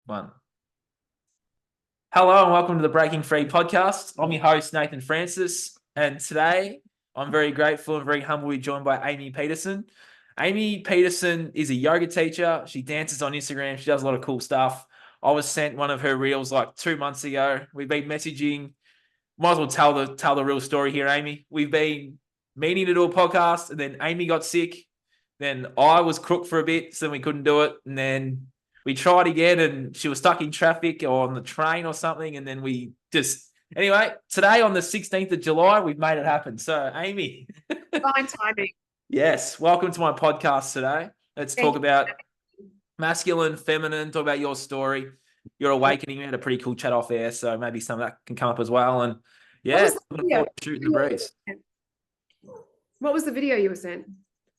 One. Hello and welcome to the Breaking Free podcast. I'm your host, Nathan Francis, and today I'm very grateful and very humble to be joined by Aimee Pedersen. Aimee Pedersen is a yoga teacher. She dances on Instagram. She does a lot of cool stuff. I was sent one of her reels like 2 months ago. We've been messaging. Might as well tell the real story here, Aimee. We've been meaning to do a podcast, and then Aimee got sick. Then I was crook for a bit, so we couldn't do it. And then we tried again, and she was stuck in traffic or on the train or something. And then we just anyway. Today on the 16th of July, we've made it happen. So, Aimee, Fine timing. yes, welcome to my podcast today. Let's Thank talk you. about masculine, feminine. Talk about your story, your awakening. We had a pretty cool chat off air, so maybe some of that can come up as well. And What yeah, was the looking video? forward to shooting the breeze. What was the video you were sent?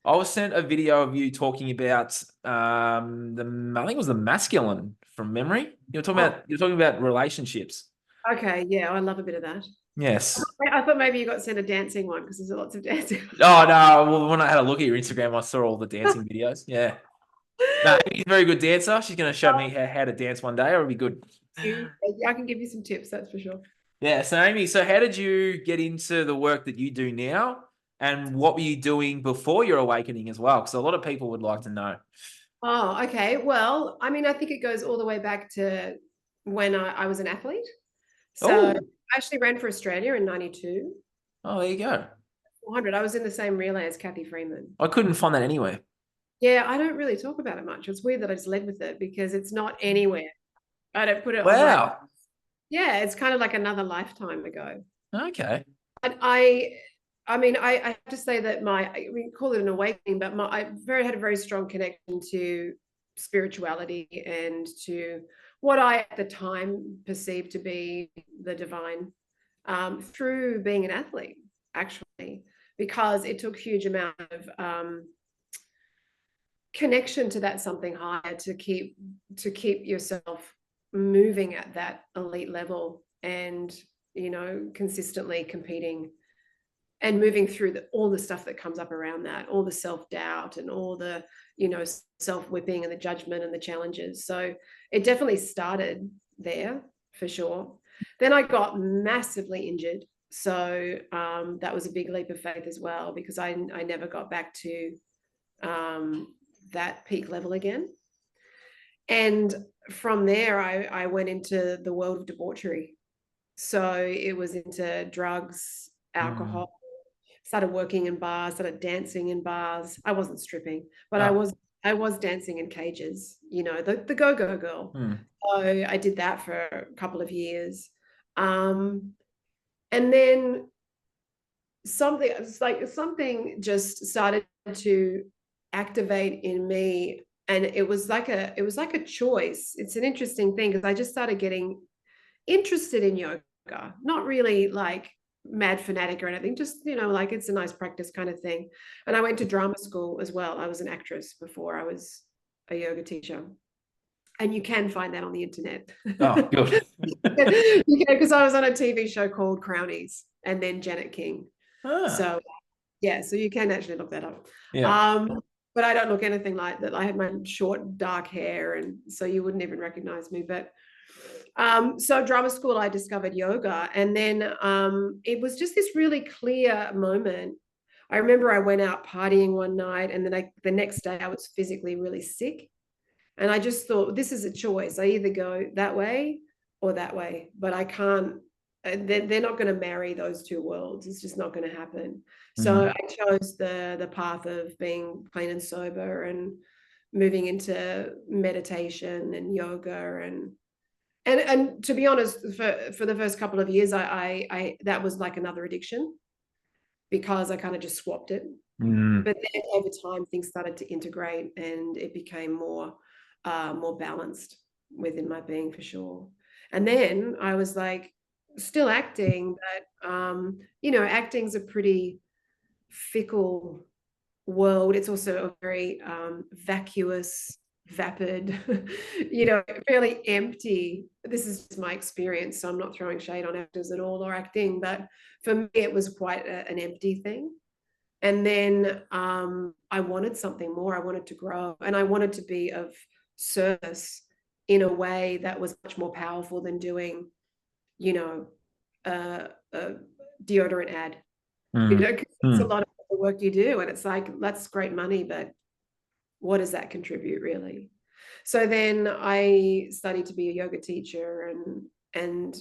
I was sent a video of you talking about I think it was the masculine from memory. You're talking about relationships. Okay, yeah, I love a bit of that. Yes. I thought maybe you got sent a dancing one because there's lots of dancing. Oh no. Well, when I had a look at your Instagram, I saw all the dancing videos. Yeah. No, she's a very good dancer. She's going to show me how to dance one day. It'll be good. I can give you some tips, that's for sure. Yeah. So Aimee, how did you get into the work that you do now, and what were you doing before your awakening as well? Because a lot of people would like to know. Oh, okay. Well, I mean, I think it goes all the way back to when I was an athlete. So Oh, I actually ran for Australia in 92. oh, there you go. 400. I was in the same relay as Cathy Freeman. I couldn't find that anywhere. Yeah, I don't really talk about it much. It's weird that I just led with it because it's not anywhere. I don't put it on my, Wow. yeah, it's kind of like another lifetime ago. Okay. And I have to say that we call it an awakening, but had a very strong connection to spirituality and to what I at the time perceived to be the divine, through being an athlete, actually, because it took huge amount of connection to that something higher to keep yourself moving at that elite level and consistently competing and moving through all the stuff that comes up around that, all the self-doubt and all the self-whipping and the judgment and the challenges. So it definitely started there for sure. Then I got massively injured, so that was a big leap of faith as well, because I never got back to that peak level again. And from there, I went into the world of debauchery. So it was into drugs, alcohol, started working in bars, started dancing in bars. I wasn't stripping, but Oh. I was dancing in cages, the go-go girl. So I did that for a couple of years. And then something just started to activate in me, and it was like a choice. It's an interesting thing because I just started getting interested in yoga, not really like mad fanatic or anything, just like it's a nice practice kind of thing. And I went to drama school as well. I was an actress before I was a yoga teacher, and you can find that on the internet. Oh, good. Because I was on a TV show called Crownies and then Janet King. Ah, So yeah, so you can actually look that up. yeah. But I don't look anything like that. I had my short dark hair, and so you wouldn't even recognize me. But so drama school, I discovered yoga, and then it was just this really clear moment. I remember I went out partying one night, and then the next day I was physically really sick, and I just thought, this is a choice. I either go that way or that way, but I can't. They're not going to marry those two worlds. It's just not going to happen. So I chose the path of being clean and sober and moving into meditation and yoga and to be honest, for the first couple of years, I that was like another addiction because I kind of just swapped it. Mm. But then over time, things started to integrate, and it became more balanced within my being for sure. And then I was like, still acting, but acting's a pretty fickle world. It's also a very vacuous, vapid, fairly empty. This is just my experience, so I'm not throwing shade on actors at all or acting, but for me, it was quite an empty thing. And then I wanted something more. I wanted to grow, and I wanted to be of service in a way that was much more powerful than doing, you know, a deodorant ad, you Mm. know, 'cause it's a Mm. lot of the work you do. And it's like, that's great money, but what does that contribute really? So then I studied to be a yoga teacher, and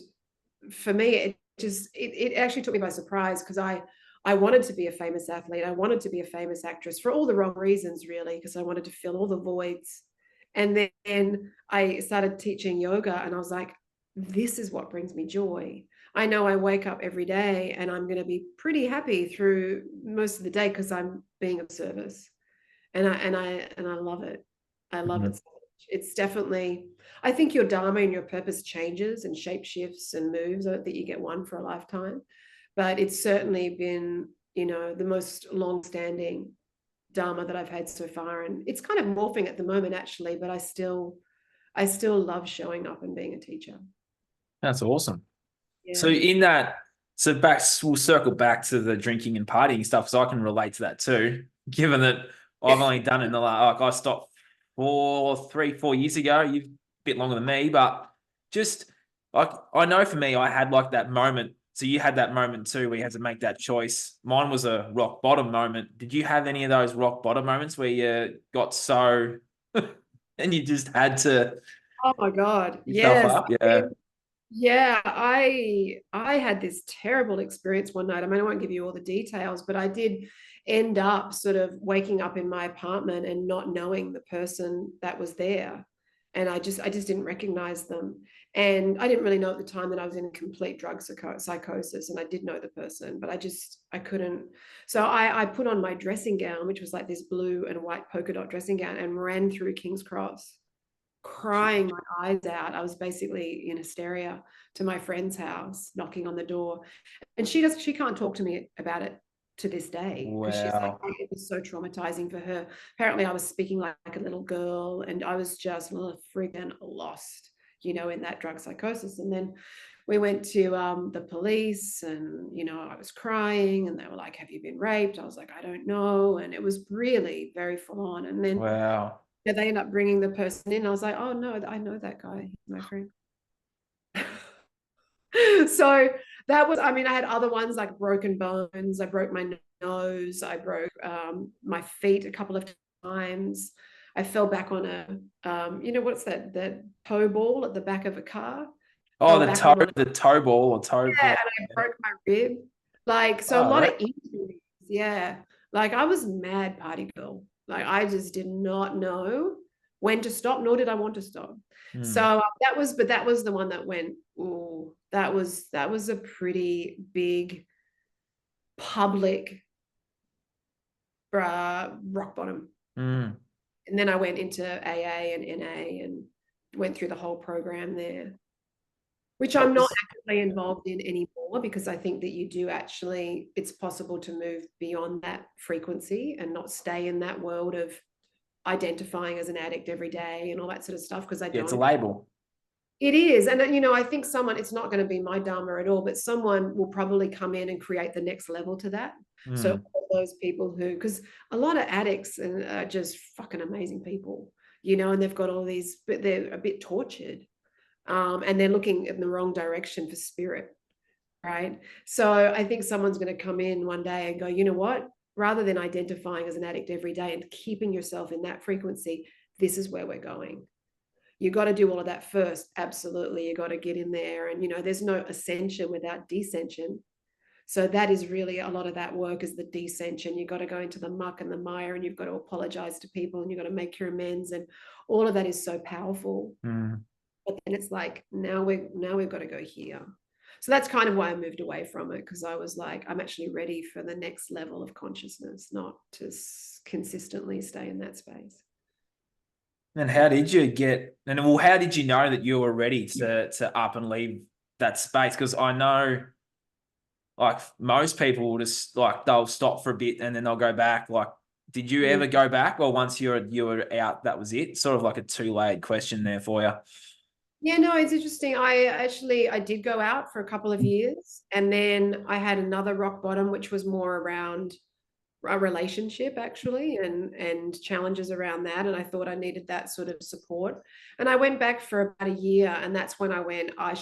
for me, it actually took me by surprise, because I wanted to be a famous athlete. I wanted to be a famous actress for all the wrong reasons, really, because I wanted to fill all the voids. And then I started teaching yoga, and I was like, this is what brings me joy. I know I wake up every day and I'm going to be pretty happy through most of the day because I'm being of service. And I love it. I love Mm. it so much. It's definitely, I think your dharma and your purpose changes and shape shifts and moves. I don't think you get one for a lifetime, but it's certainly been, the most long-standing dharma that I've had so far. And it's kind of morphing at the moment, actually, but I still love showing up and being a teacher. That's awesome. So Yeah. in that, we'll circle back to the drinking and partying stuff, so I can relate to that too. Given that I've only done it in the last, like I stopped 4 years ago. You've a bit longer than me, but just like I know for me, I had like that moment. So you had that moment too, where you had to make that choice. Mine was a rock bottom moment. Did you have any of those rock bottom moments where you got so and you just had to Oh my God. yourself Yes. up? Yeah. Yeah, I had this terrible experience one night. I mean, I won't give you all the details, but I did end up sort of waking up in my apartment and not knowing the person that was there. And I just didn't recognize them. And I didn't really know at the time that I was in a complete drug psychosis, and I did know the person, but I couldn't. So I put on my dressing gown, which was like this blue and white polka dot dressing gown, and ran through King's Cross, crying my eyes out. I was basically in hysteria, to my friend's house, knocking on the door. And she can't talk to me about it to this day, because she's like, Wow. it was so traumatizing for her. Apparently I was speaking like a little girl, and I was just freaking lost, in that drug psychosis. And then we went to the police, and I was crying, and they were like, have you been raped? I was like, I don't know. And it was really very full on. And then Wow. they end up bringing the person in. I was like, oh no, I know that guy. He's my friend. So that was, I mean, I had other ones like broken bones. I broke my nose. I broke my feet a couple of times. I fell back on what's that tow ball at the back of a car. Oh, Fell back on one. the toe ball or toe Yeah, ball. and I broke my rib. Like, so a Oh, lot of that. injuries. Yeah. Like, I was mad party girl. Like, I just did not know when to stop, nor did I want to stop. So Hmm. that was the one that went, ooh, that was a pretty big public rock bottom. Hmm. And then I went into AA and NA and went through the whole program there, which What I'm not was? actively involved in anymore, because I think that you do actually, it's possible to move beyond that frequency and not stay in that world of identifying as an addict every day and all that sort of stuff, because I Yeah, it's a don't. label. It is. And, I think it's not going to be my dharma at all, but someone will probably come in and create the next level to that. So Hmm. all those people because a lot of addicts are just fucking amazing people, and they've got all these, but they're a bit tortured. And they're looking in the wrong direction for spirit, right? So I think someone's going to come in one day and go, you know what? Rather than identifying as an addict every day and keeping yourself in that frequency, this is where we're going. You got to do all of that first. Absolutely. You got to get in there. And, there's no ascension without descension. So that is really a lot of that work, is the descension. You've got to go into the muck and the mire, and you've got to apologize to people, and you've got to make your amends. And all of that is so powerful. Hmm. But then it's like, now we've got to go here. So that's kind of why I moved away from it, because I was like, I'm actually ready for the next level of consciousness, not to consistently stay in that space. And how did you get? And well, how did you know that you were ready to up and leave that space? Because I know, like most people will just like they'll stop for a bit and then they'll go back. Like, did you ever go back? Or once you were out, that was it? Sort of like a two-layered question there for you. Yeah, no, it's interesting. I did go out for a couple of years, and then I had another rock bottom, which was more around a relationship actually, and challenges around that, and I thought I needed that sort of support. And I went back for about a year, and that's when I went, I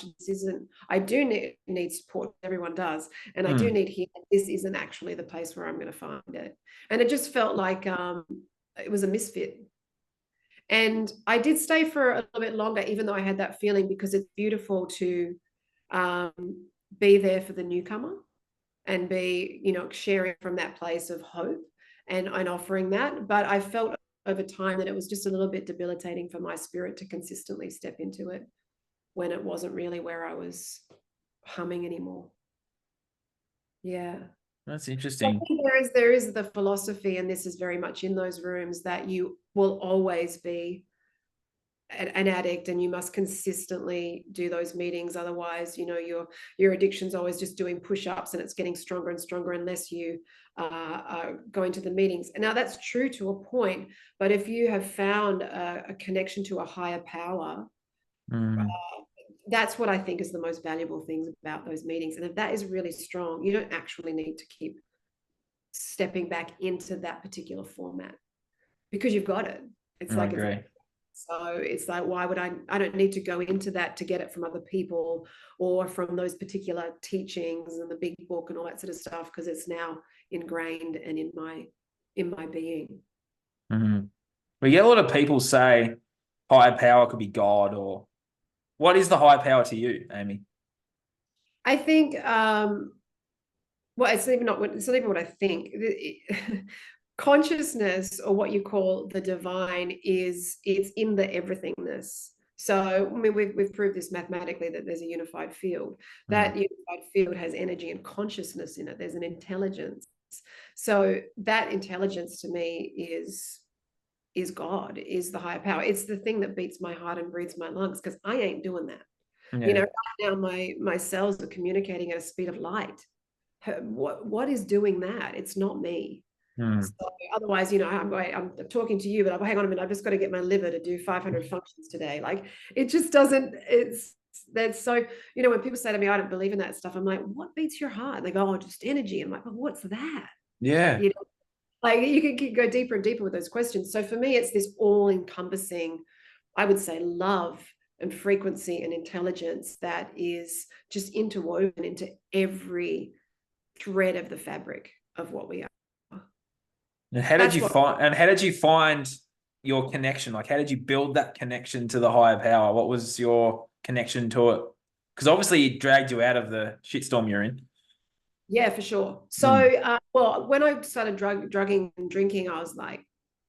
do need support, everyone does, and I do need healing. This isn't actually the place where I'm going to find it. And it just felt like it was a misfit. And I did stay for a little bit longer, even though I had that feeling, because it's beautiful to be there for the newcomer and be, sharing from that place of hope and offering that. But I felt over time that it was just a little bit debilitating for my spirit to consistently step into it when it wasn't really where I was humming anymore. Yeah. That's I interesting. think there is the philosophy, and this is very much in those rooms, that you will always be an addict, and you must consistently do those meetings. Otherwise, your addiction's always just doing push-ups, and it's getting stronger and stronger unless you are going to the meetings. And now that's true to a point, but if you have found a connection to a higher power, that's what I think is the most valuable things about those meetings. And if that is really strong, you don't actually need to keep stepping back into that particular format, because you've got it. It's I like agree. so it's like, why would I don't need to go into that to get it from other people or from those particular teachings and the big book and all that sort of stuff, because it's now ingrained and in my being. We get a lot of people say higher power could be God, or what is the higher power to you, Aimee? I think well, it's not even what I think. Consciousness, or what you call the divine, it's in the everythingness. So I mean, we've proved this mathematically, that there's a unified field. That unified field has energy and consciousness in it. There's an intelligence. So that intelligence to me is God, is the higher power. It's the thing that beats my heart and breathes my lungs, because I ain't doing that. Yeah. Right now my cells are communicating at a speed of light. What is doing that? It's not me. So otherwise, I'm talking to you, but hang on a minute, I've just got to get my liver to do 500 functions today. Like, it just doesn't. That's so, when people say to me, I don't believe in that stuff, I'm like, what beats your heart? And they go, oh, just energy. I'm like, well, what's that? Yeah. Like, you can go deeper and deeper with those questions. So for me, it's this all-encompassing, I would say, love and frequency and intelligence that is just interwoven into every thread of the fabric of what we are. And how did you find your connection? Like, how did you build that connection to the higher power? What was your connection to it? Because obviously it dragged you out of the shitstorm you're in. Yeah, for sure. So, well, when I started drugging and drinking, I was like,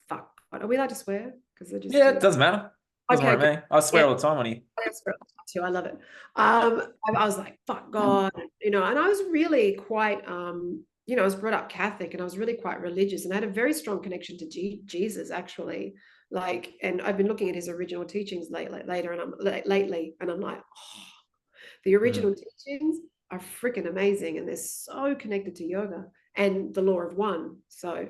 fuck, are we allowed to swear? Because I just It doesn't matter. Doesn't okay, worry me. I swear all the time on you. I swear too. I love it. I was like, fuck God, and I was really quite, I was brought up Catholic, and I was really quite religious, and I had a very strong connection to Jesus, actually. Like, and I've been looking at his original teachings lately, and I'm like, oh, the original teachings are freaking amazing, and they're so connected to yoga and the law of one. So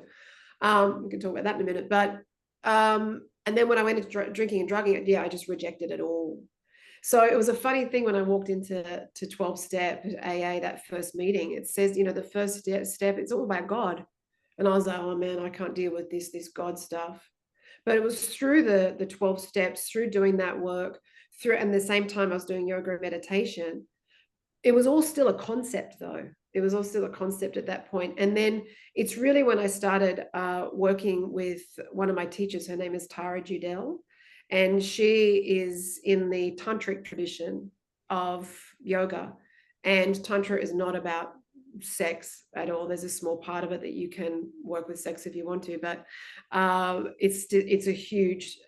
we can talk about that in a minute. But and then when I went into drinking and drugging, I just rejected it all. So it was a funny thing when I walked into 12-step AA, that first meeting. It says, the first step, it's all about God. And I was like, oh man, I can't deal with this God stuff. But it was through the 12 steps, through doing that work, and the same time I was doing yoga and meditation. It was all still a concept, though. It was all still a concept at that point. And then it's really when I started working with one of my teachers. Her name is Tara Judell, and she is in the tantric tradition of yoga. And tantra is not about sex at all. There's a small part of it that you can work with sex if you want to, but it's a huge,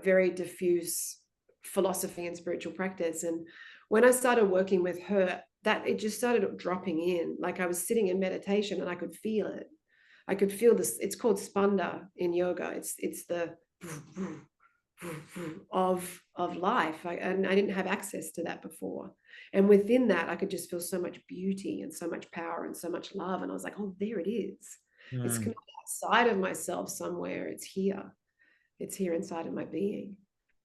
very diffuse philosophy and spiritual practice. And when I started working with her, that it just started dropping in. Like, I was sitting in meditation and I could feel it. I could feel this. It's called spanda in yoga. It's the of life. And I didn't have access to that before. And within that, I could just feel so much beauty and so much power and so much love. And I was like, oh, there it is. It's outside of myself somewhere. It's here. It's here inside of my being.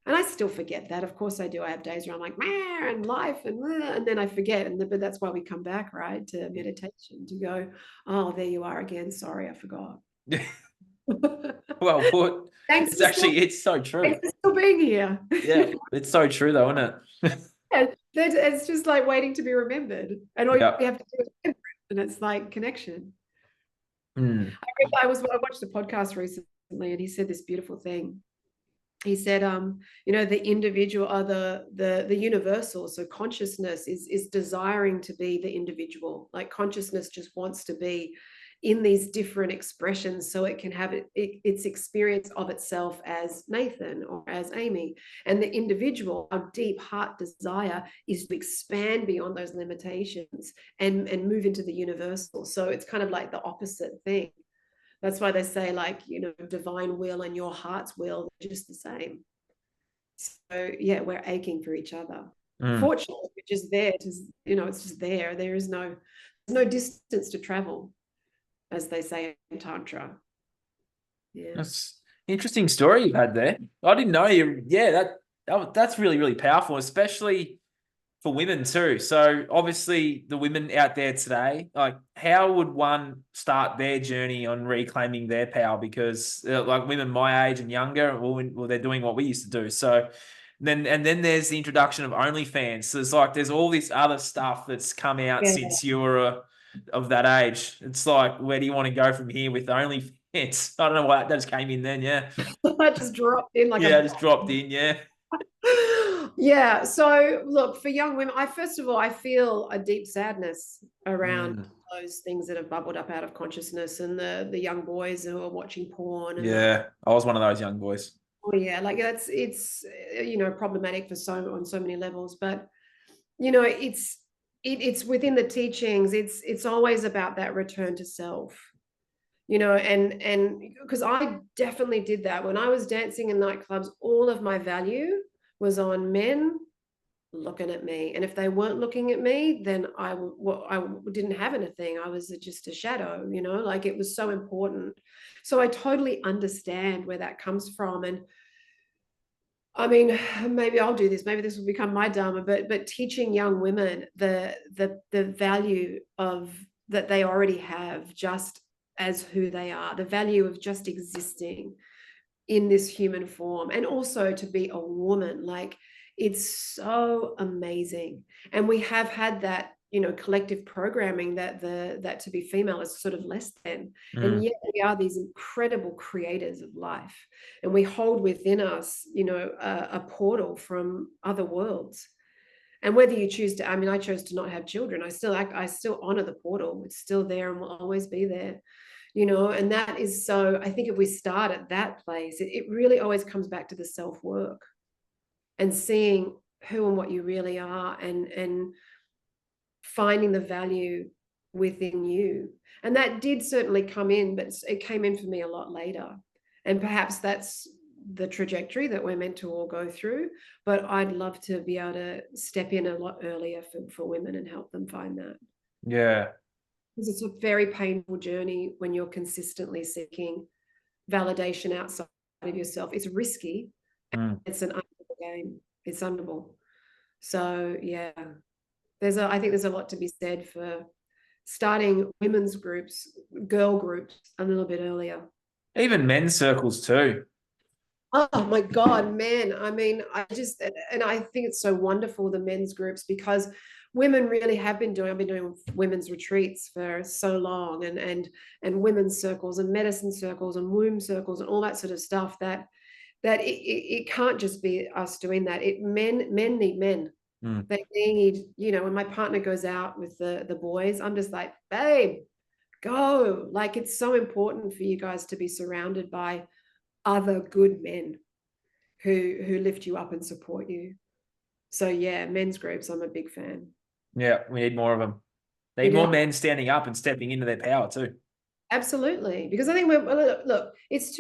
And I still forget that. Of course I do. I have days where I'm like, "Meh," and life and then I forget. But that's why we come back, right? To meditation, to go, oh, there you are again. Sorry, I forgot. Well, what? Thanks It's for still, actually, it's so true. thanks for still being here. Yeah, it's so true though, isn't it? It's just like waiting to be remembered. And all you Yeah. have to do is remember it, and it's like connection. Mm. I watched a podcast recently and he said this beautiful thing. He said, the individual or the universal. So consciousness is desiring to be the individual. Like consciousness just wants to be in these different expressions so it can have its experience of itself as Nathan or as Aimee. And the individual, our deep heart desire is to expand beyond those limitations and move into the universal. So it's kind of like the opposite thing. That's why they say, like, divine will and your heart's will are just the same. So yeah, we're aching for each other. Fortunately, we're just there to, it's just there. There's no distance to travel, as they say in Tantra. Yeah. That's interesting story you've had there. I didn't know you. Yeah, that's really, really powerful, especially for women too. So obviously the women out there today, like how would one start their journey on reclaiming their power? Because like women my age and younger, well, they're doing what we used to do. So then there's the introduction of OnlyFans. So it's like there's all this other stuff that's come out Yeah. since you're of that age. It's like, where do you want to go from here with OnlyFans? I don't know why that just came in then. Yeah. I just dropped in like Yeah, I just dropped in. Yeah. Yeah. So look, for young women, first of all, I feel a deep sadness around those things that have bubbled up out of consciousness and the young boys who are watching porn and Yeah. I was one of those young boys. oh yeah, like it's problematic on so many levels, but it's within the teachings. It's always about that return to self. And because I definitely did that when I was dancing in nightclubs. All of my value was on men looking at me, and if they weren't looking at me, then I didn't have anything. I was just a shadow, like it was so important. So I totally understand where that comes from. And I mean, maybe I'll do this. Maybe this will become my dharma. But teaching young women the value of that they already have, just as who they are, the value of just existing in this human form, and also to be a woman. Like, it's so amazing. And we have had that collective programming that to be female is sort of less than. And yet we are these incredible creators of life, and we hold within us a portal from other worlds. And whether you choose to, I mean, I chose to not have children. I still honor the portal. It's still there and will always be there. And that is, so I think if we start at that place, it really always comes back to the self-work and seeing who and what you really are, and finding the value within you. And that did certainly come in, but it came in for me a lot later. And perhaps that's the trajectory that we're meant to all go through. But I'd love to be able to step in a lot earlier for women and help them find that. Yeah. Because it's a very painful journey when you're consistently seeking validation outside of yourself. It's risky. It's an unable game. It's unable. So yeah, I think there's a lot to be said for starting women's groups, girl groups a little bit earlier. Even men's circles too. Oh my God, men. I mean, I think it's so wonderful, the men's groups, because women really have been I've been doing women's retreats for so long, and women's circles and medicine circles and womb circles and all that sort of stuff, that it can't just be us doing that. Men need men. They need, when my partner goes out with the boys, I'm just like, babe, go. Like, it's so important for you guys to be surrounded by other good men who lift you up and support you. So yeah, men's groups, I'm a big fan. Yeah, we need more of them. Need more men standing up and stepping into their power too. Absolutely, because I think look, it's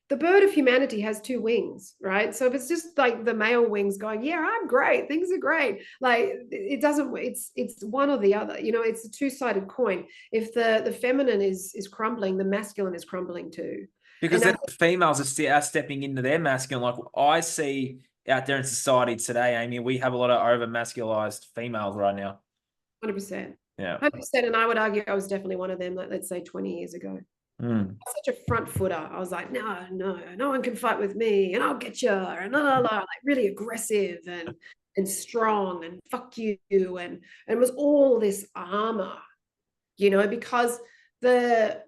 the bird of humanity has two wings, right? So if it's just like the male wings going, yeah, I'm great, things are great, like it doesn't, it's one or the other, it's a two-sided coin. If the feminine is crumbling, the masculine is crumbling too. Because And then females are stepping into their masculine. Like I see out there in society today, Amy, we have a lot of over masculized females right now. 100%. Yeah. 100%. And I would argue I was definitely one of them, like, let's say 20 years ago. Such a front footer. I was like, no one can fight with me, and I'll get you, and like really aggressive and strong, and fuck you, and it was all this armor, because the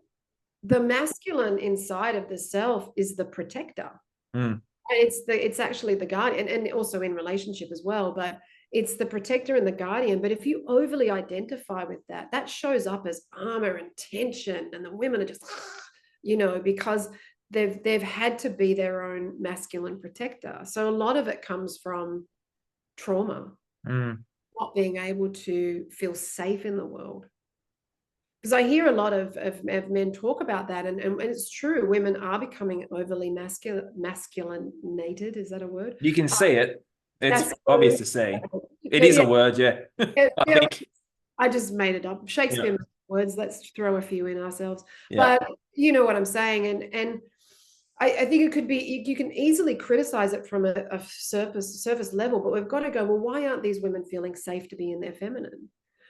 masculine inside of the self is the protector. It's actually the guardian, and also in relationship as well, but it's the protector and the guardian. But if you overly identify with that shows up as armor and tension, and the women are just because they've had to be their own masculine protector. So a lot of it comes from trauma, not being able to feel safe in the world. Because I hear a lot of men talk about that, and it's true. Women are becoming overly masculinated. Is that a word? You can see it. It's obvious to see. It is a word, yeah. I just made it up. Shakespeare words. Let's throw a few in ourselves. Yeah. But you know what I'm saying, and I think it could be. You can easily criticize it from a surface level, but we've got to go, well, why aren't these women feeling safe to be in their feminine?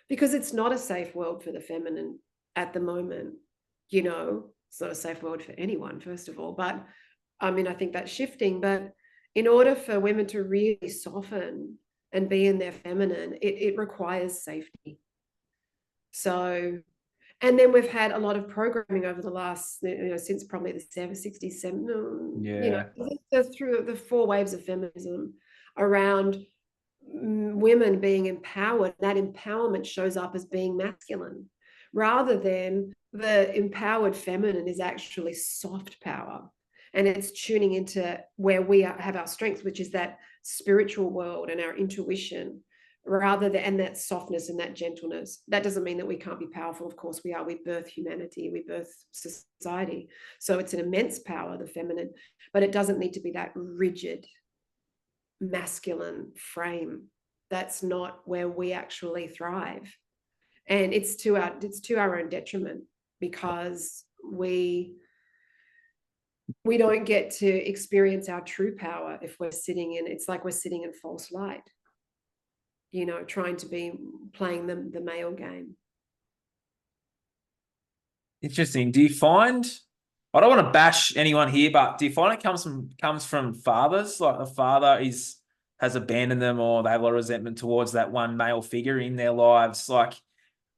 Because it's not a safe world for the feminine at the moment. It's not a safe world for anyone, first of all. But I mean, I think that's shifting. But in order for women to really soften and be in their feminine, it requires safety. So, and then we've had a lot of programming over the last, since probably the 60s, through the 4 waves of feminism around women being empowered. That empowerment shows up as being masculine, rather than the empowered feminine is actually soft power, and it's tuning into where we have our strengths, which is that spiritual world and our intuition, and that softness and that gentleness. That doesn't mean that we can't be powerful. Of course we are. We birth humanity, we birth society, so it's an immense power, the feminine, but it doesn't need to be that rigid masculine frame. That's not where we actually thrive, and it's to our own detriment, because we don't get to experience our true power if we're sitting in, it's like we're sitting in false light, trying to be playing the male game. Interesting. Do you find, I don't want to bash anyone here, but do you find it comes from fathers? Like the father has abandoned them, or they have a lot of resentment towards that one male figure in their lives? Like,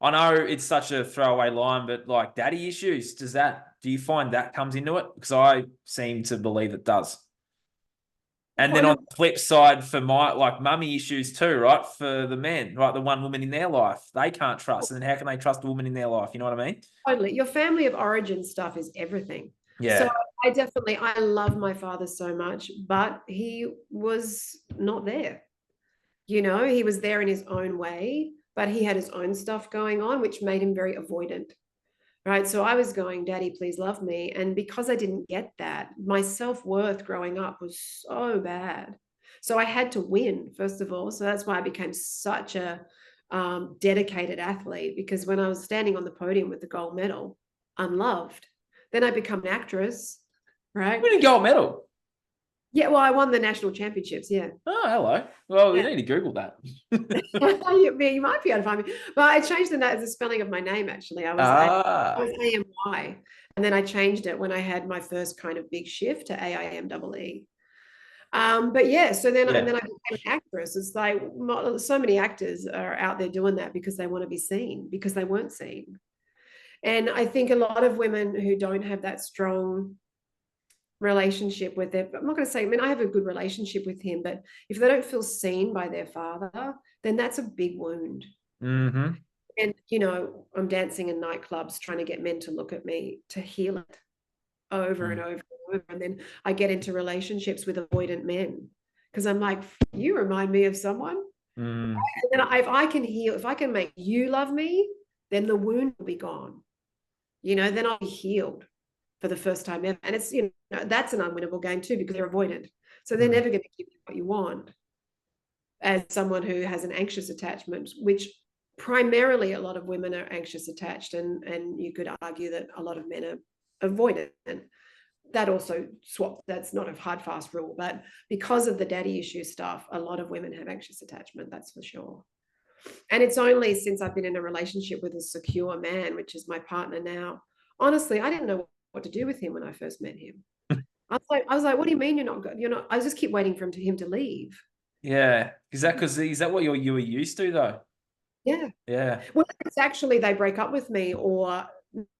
I know it's such a throwaway line, but like daddy issues, do you find that comes into it? Because I seem to believe it does. And then on the flip side, for mummy issues too, right? For the men, right? The one woman in their life, they can't trust. And then how can they trust a woman in their life? You know what I mean? Totally. Your family of origin stuff is everything. Yeah. So I love my father so much, but he was not there. He was there in his own way, but he had his own stuff going on, which made him very avoidant. Right. So I was going, Daddy, please love me. And because I didn't get that, my self-worth growing up was so bad. So I had to win, first of all. So that's why I became such a dedicated athlete, because when I was standing on the podium with the gold medal, I'm loved. Then I become an actress, right? Winning gold medal. Yeah, well, I won the national championships, yeah. Oh, hello. Well, you need to Google that. You might be able to find me. But I changed the spelling of my name, actually. I was AMY. And then I changed it when I had my first kind of big shift to AIMEE. But yeah, and then I became an actress. It's like so many actors are out there doing that because they want to be seen, because they weren't seen. And I think a lot of women who don't have that strong relationship with it, I'm not going to say, I mean, I have a good relationship with him, but if they don't feel seen by their father, then that's a big wound. Mm-hmm. And I'm dancing in nightclubs trying to get men to look at me, to heal it over and over and over, and then I get into relationships with avoidant men because I'm like, you remind me of someone. And then if I can heal, if I can make you love me, then the wound will be gone. Then I'll be healed for the first time ever. And it's, that's an unwinnable game too, because they're avoidant. So they're never going to give you what you want, as someone who has an anxious attachment, which primarily a lot of women are anxious attached. And you could argue that a lot of men are avoidant. that also swap. That's not a hard, fast rule, but because of the daddy issue stuff, a lot of women have anxious attachment, that's for sure. And it's only since I've been in a relationship with a secure man, which is my partner now. Honestly, I didn't know what to do with him when I first met him. I was like, what do you mean you're not good? You're not, I just keep waiting for him to leave. Yeah. Is that what you were used to though? Yeah. Yeah. Well, it's actually they break up with me, or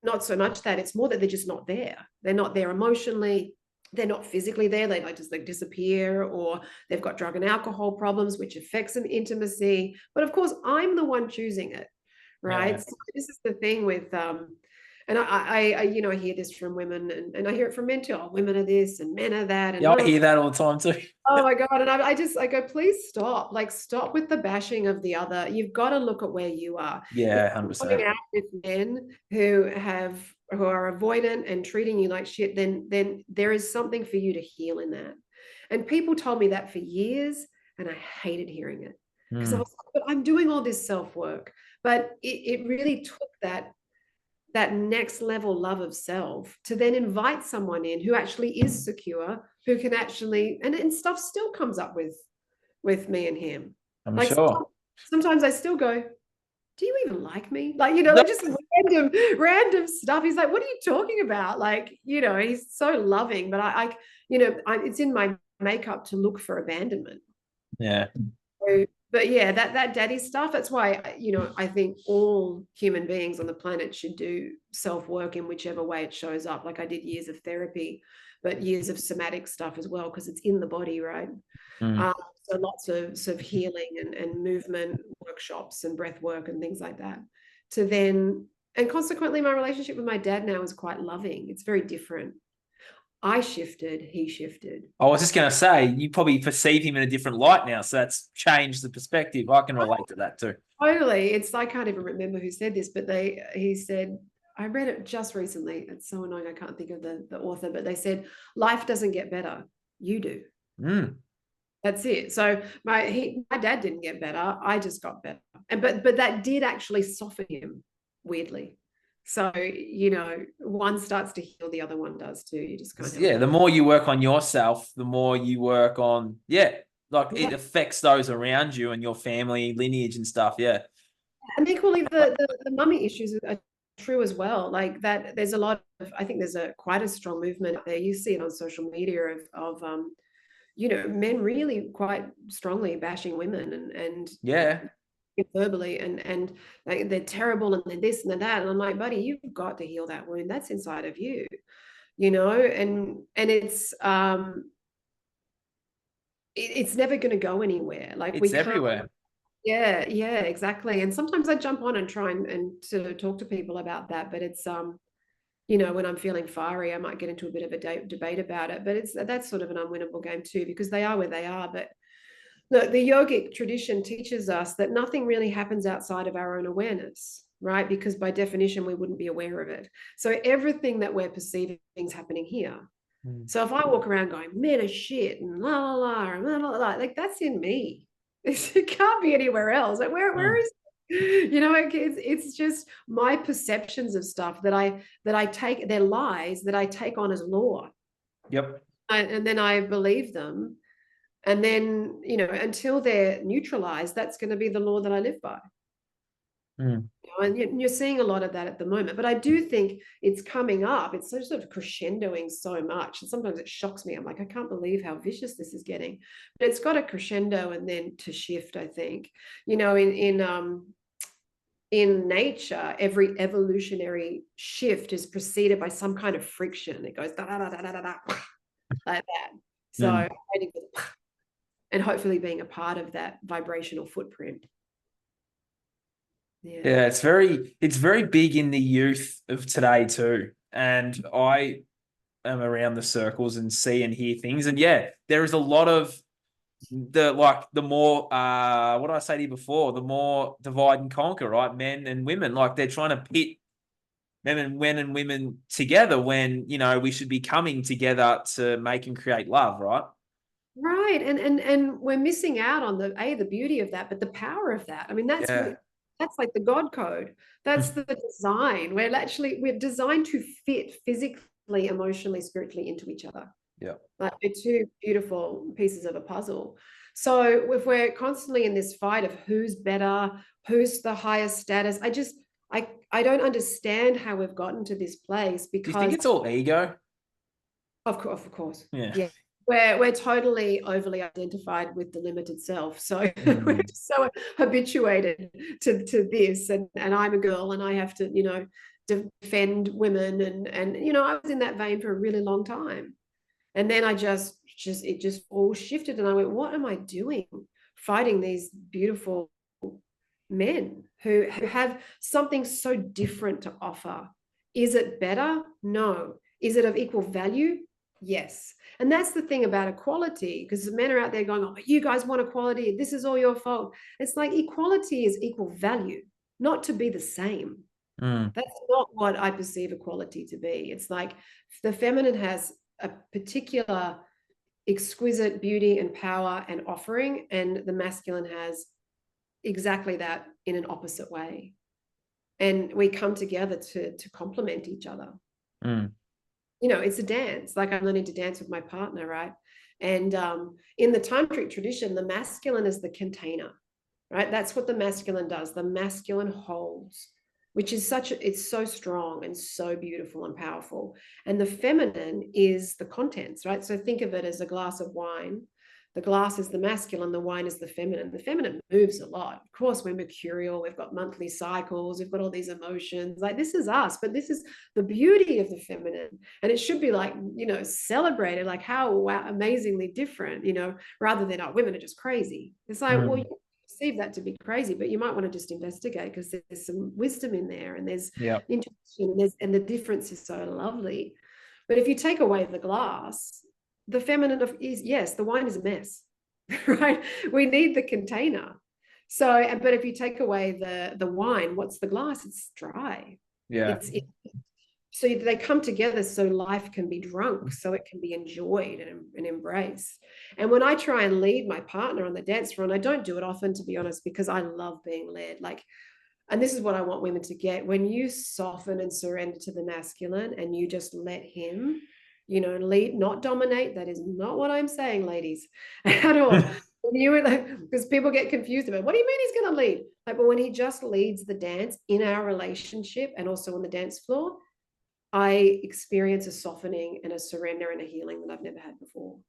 not so much that, it's more that they're just not there. They're not there emotionally. They're not physically there. They just like disappear, or they've got drug and alcohol problems, which affects an intimacy. But of course, I'm the one choosing it, right? Yeah. So this is the thing with and I hear this from women, and I hear it from men too. Oh, women are this and men are that, and Yeah, I hear that all the time too. oh my God. And I go, please stop. Like, stop with the bashing of the other. You've got to look at where you are. If Yeah, you're 100%. going out with men who are avoidant and treating you like shit, then there is something for you to heal in that. And people told me that for years, and I hated hearing it, because I was like, but I'm doing all this self-work. But it really took that next level love of self to then invite someone in who actually is secure, who can actually, and stuff still comes up with me and him. I'm Like, sure. sometimes I still go, do you even like me? Like, like just random stuff. He's like, what are you talking about? Like, he's so loving, but it's in my makeup to look for abandonment. Yeah. So, but yeah, that daddy stuff, that's why, I think all human beings on the planet should do self-work in whichever way it shows up. Like, I did years of therapy, but years of somatic stuff as well, because it's in the body, right? So lots of sort of healing and movement workshops and breath work and things like that. And consequently, my relationship with my dad now is quite loving. It's very different. I shifted, he shifted. I was just going to say, you probably perceive him in a different light now. So that's changed the perspective. I can relate to that too. Totally. I can't even remember who said this, but he said, I read it just recently. It's so annoying. I can't think of the author, but they said, life doesn't get better. You do. That's it. So my dad didn't get better. I just got better. But that did actually soften him, weirdly. So, one starts to heal, the other one does too. You just can't help it. The more you work on yourself, the more you work on, it affects those around you and your family lineage and stuff. Yeah. And equally, the mummy issues are true as well. Like that, there's a lot of, I think there's quite a strong movement there. You see it on social media of men really quite strongly bashing women and verbally and like they're terrible and they're this and they're that. And I'm like, buddy, you've got to heal that wound. That's inside of you, and it's never going to go anywhere. Like, it's everywhere. Yeah, exactly. And sometimes I jump on and try and to talk to people about that, but it's when I'm feeling fiery, I might get into a bit of a debate about it, but that's sort of an unwinnable game too, because they are where they are. But the yogic tradition teaches us that nothing really happens outside of our own awareness, right? Because by definition, we wouldn't be aware of it. So everything that we're perceiving is happening here. So if I walk around going, men are shit and la la la and la la la, like that's in me. It can't be anywhere else. Like where is it's just my perceptions of stuff that I take, they're lies that I take on as law. Yep. And then I believe them. And then, until they're neutralized, that's going to be the law that I live by. And you're seeing a lot of that at the moment. But I do think it's coming up. It's sort of crescendoing so much. And sometimes it shocks me. I'm like, I can't believe how vicious this is getting. But it's got a crescendo and then to shift, I think. In nature, every evolutionary shift is preceded by some kind of friction. It goes da, da, da, da, da, da, like that. So and hopefully being a part of that vibrational footprint. Yeah, it's very big in the youth of today too. And I am around the circles and see and hear things. And there is a lot of the more what did I say to you before? The more divide and conquer, right? Men and women, like they're trying to pit men and women together when we should be coming together to make and create love, right? Right. And we're missing out on the beauty of that, but the power of that. I mean, that's like the God code. That's the design. We're designed to fit physically mentally, emotionally, spiritually into each other. Yeah. Like they're two beautiful pieces of a puzzle. So if we're constantly in this fight of who's better, who's the highest status, I don't understand how we've gotten to this place, Do you think because it's all ego? of course, Yeah. yeah. We're totally overly identified with the limited self. So we're just so habituated to this, and I'm a girl and I have to, defend women, and I was in that vein for a really long time. And then it just all shifted, and I went, what am I doing fighting these beautiful men who have something so different to offer? Is it better? No. Is it of equal value? Yes. And that's the thing about equality, because the men are out there going, oh, you guys want equality. This is all your fault. It's like equality is equal value, not to be the same. That's not what I perceive equality to be. It's like the feminine has a particular exquisite beauty and power and offering, and the masculine has exactly that in an opposite way. And we come together to complement each other. It's a dance. Like I'm learning to dance with my partner, right? And in the tantric tradition, the masculine is the container, right? That's what the masculine does. The masculine holds, which is it's so strong and so beautiful and powerful. And the feminine is the contents, right? So think of it as a glass of wine. The glass is the masculine, the wine is the feminine. The feminine moves a lot. Of course, we're mercurial, we've got monthly cycles, we've got all these emotions. Like this is us, but this is the beauty of the feminine. And it should be like, celebrated, like how amazingly different, rather than, oh, women are just crazy. It's like, well, you perceive that to be crazy, but you might want to just investigate, because there's some wisdom in there, and there's intuition, and the difference is so lovely. But if you take away the glass, the feminine is, yes, the wine is a mess, right? We need the container. So, but if you take away the wine, what's the glass? It's dry. Yeah. So they come together so life can be drunk, so it can be enjoyed and embraced. And when I try and lead my partner on the dance floor, and I don't do it often, to be honest, because I love being led, and this is what I want women to get. When you soften and surrender to the masculine and you just let him, lead, not dominate. That is not what I'm saying, ladies, at all. Because people get confused about, what do you mean he's going to lead? But when he just leads the dance in our relationship and also on the dance floor, I experience a softening and a surrender and a healing that I've never had before.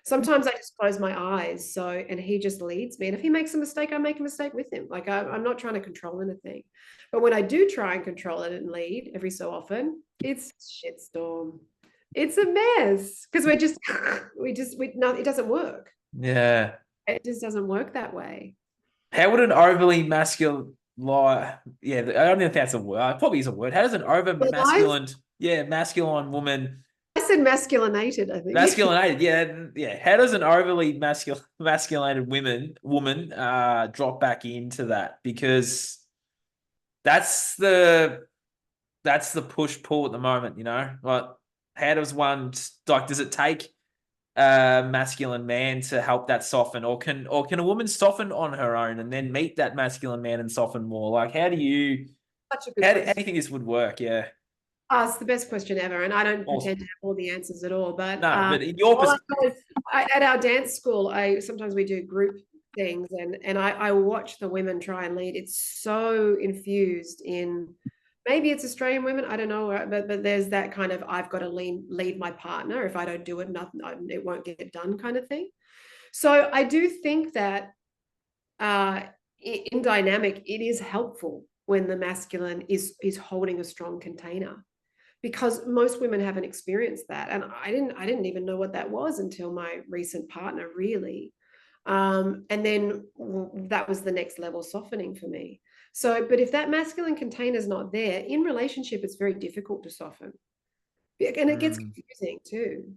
Sometimes I just close my eyes, and he just leads me. And if he makes a mistake, I make a mistake with him. Like I'm not trying to control anything. But when I do try and control it and lead every so often, it's a shitstorm. It's a mess, because it doesn't work. Yeah. It just doesn't work that way. How would an overly masculine, I don't know if that's a word. It probably is a word. How does an over masculine woman? I said masculinated, I think. Masculinated, yeah. How does an overly masculinated woman drop back into that? Because that's the push pull at the moment, Like, how does one, does it take a masculine man to help that soften, or can a woman soften on her own and then meet that masculine man and soften more? Like, how do you think this would work? Yeah. It's the best question ever, and I don't pretend to have all the answers at all. But no, but in your perspective, at our dance school, sometimes we do group things, and I watch the women try and lead. It's so infused in, maybe it's Australian women, I don't know, but there's that kind of, I've got to lead my partner. If I don't do it, nothing, it won't get done kind of thing. So I do think that in dynamic, it is helpful when the masculine is holding a strong container, because most women haven't experienced that. And I didn't even know what that was until my recent partner, really. And then that was the next level softening for me. So, but if that masculine container is not there, in relationship, it's very difficult to soften. And it gets confusing too.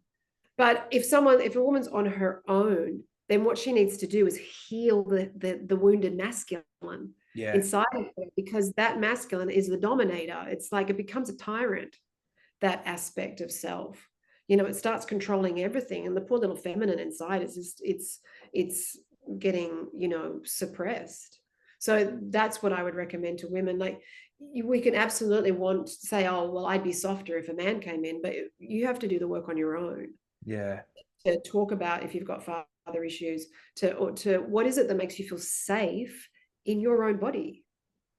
But if a woman's on her own, then what she needs to do is heal the wounded masculine inside of her, because that masculine is the dominator. It's like it becomes a tyrant, that aspect of self. It starts controlling everything, and the poor little feminine inside is just it's getting suppressed. So that's what I would recommend to women. Like, we can absolutely want to say, oh, well, I'd be softer if a man came in, but you have to do the work on your own. Yeah. To talk about if you've got father issues, to what is it that makes you feel safe in your own body,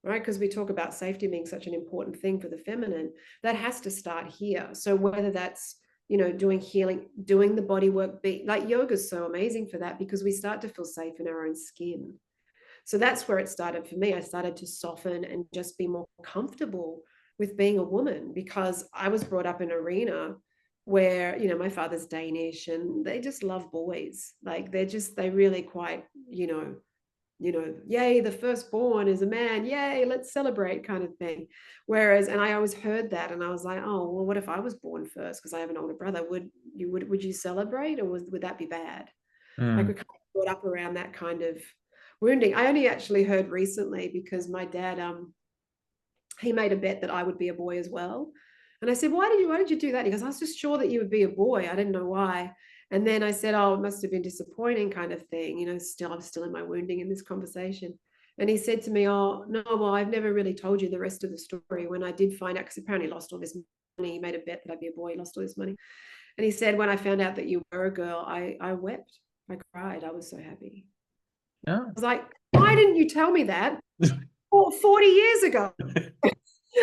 right? Because we talk about safety being such an important thing for the feminine, that has to start here. So whether that's, doing healing, doing the body work, like yoga is so amazing for that, because we start to feel safe in our own skin. So that's where it started for me. I started to soften and just be more comfortable with being a woman, because I was brought up in an arena where, my father's Danish and they just love boys. Like they really quite, yay, the firstborn is a man, yay, let's celebrate kind of thing. Whereas, and I always heard that and I was like, oh, well, what if I was born first? Because I have an older brother. Would you celebrate, or would that be bad? Like, we're kind of brought up around that kind of wounding. I only actually heard recently, because my dad, he made a bet that I would be a boy as well. And I said, why did you do that? He goes, I was just sure that you would be a boy. I didn't know why. And then I said, oh, it must have been disappointing kind of thing. I'm still in my wounding in this conversation. And he said to me, oh, no, well, I've never really told you the rest of the story. When I did find out, because apparently he lost all this money, he made a bet that I'd be a boy, he lost all this money. And he said, when I found out that you were a girl, I wept. I cried. I was so happy. Yeah. I was like, why didn't you tell me that 40 years ago?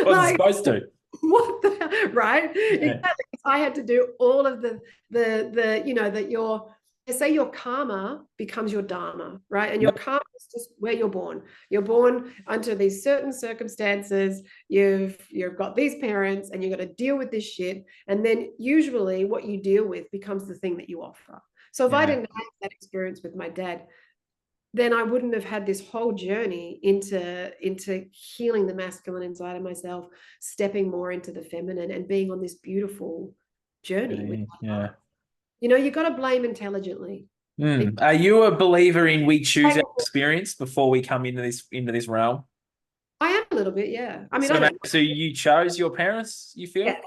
Wasn't supposed to. What the, right? Yeah. Exactly. I had to do all of the that say your karma becomes your dharma, right? And your karma is just where you're born. You're born under these certain circumstances. You've got these parents, and you've got to deal with this shit. And then usually what you deal with becomes the thing that you offer. So if I didn't have that experience with my dad, then I wouldn't have had this whole journey into healing the masculine inside of myself, stepping more into the feminine, and being on this beautiful journey. Yeah. You got to blame intelligently. Are you a believer in we choose our experience before we come into this realm? I am a little bit, yeah. I mean, so you chose your parents, you feel? Yeah.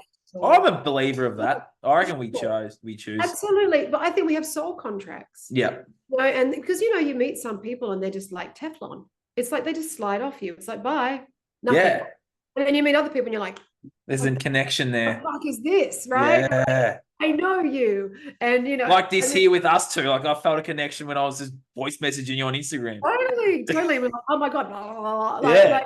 I'm a believer of that. I reckon we choose. Absolutely. But I think we have soul contracts. Yeah. And because, you meet some people and they're just like Teflon. It's like they just slide off you. It's like, bye. Nothing. Yeah. And then you meet other people and you're like, there's a connection there. What the fuck is this, right? Yeah. I know you. And, like this here with us two. Like, I felt a connection when I was just voice messaging you on Instagram. Totally. We're like, oh my God. Blah, blah, blah.